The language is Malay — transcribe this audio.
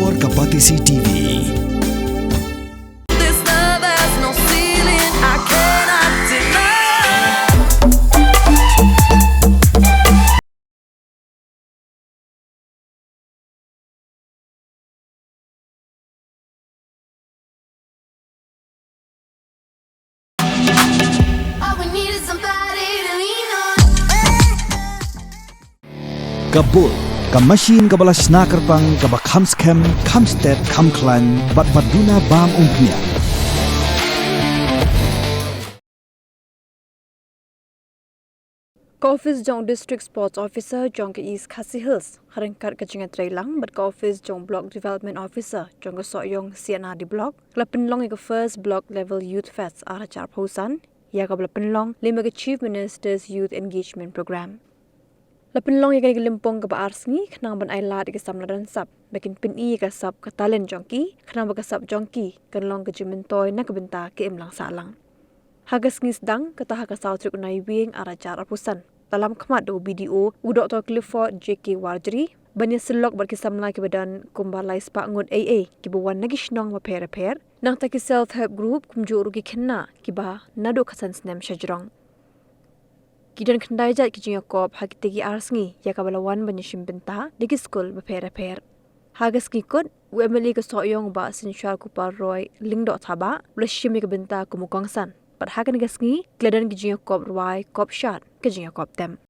Explore Kapatisi TV. This love has no ceiling, I cannot deny. All we need is somebody to lean on. Kabul, ka machine ka balas snacker pang ka bakham scam, kham stet, kham klan, bat baduna bam umpnia. Office Jong District Sports Officer Jong East Khasi Hills harengkat kejingan trailang but Office Jong Block Development Officer Jong Sohiong CNR di block la penlong ke first block level youth fest ara char pausan ya ka penlong lima ke Chief Minister's Youth Engagement Program la penlong ya ke limpong ke arsngi khnang ban ailat ke Samla dan sap bakin peni ke sap ke talent jongki khnang ba ke sap jongki kanlong ke jimentoy na ke Bynta ke imlang salang Hagas ngis dang kata hagas sautrik unai wing ara char apusan dalam khmat do BDO u Dr Clifford JK Warjri banya selok ber Samla ke badan kumbalai spa Ngut AA ki bawan nagishnong ma per nang ta ki self help group kumjuru ki khenna ki ba nado khasan snem shajrong kidan khandai jat ki jinga kop hakitegi arsngi ya kabalawan banya Shim Bynta digi school ba per hagas ki kut UMLE ke Sohiong ba sinshar kupar roy lingdo thaba Shim ke Bynta kumukongsan But hakan gasngi kledan gijinga kop ruai kop shot gijinga kop tem.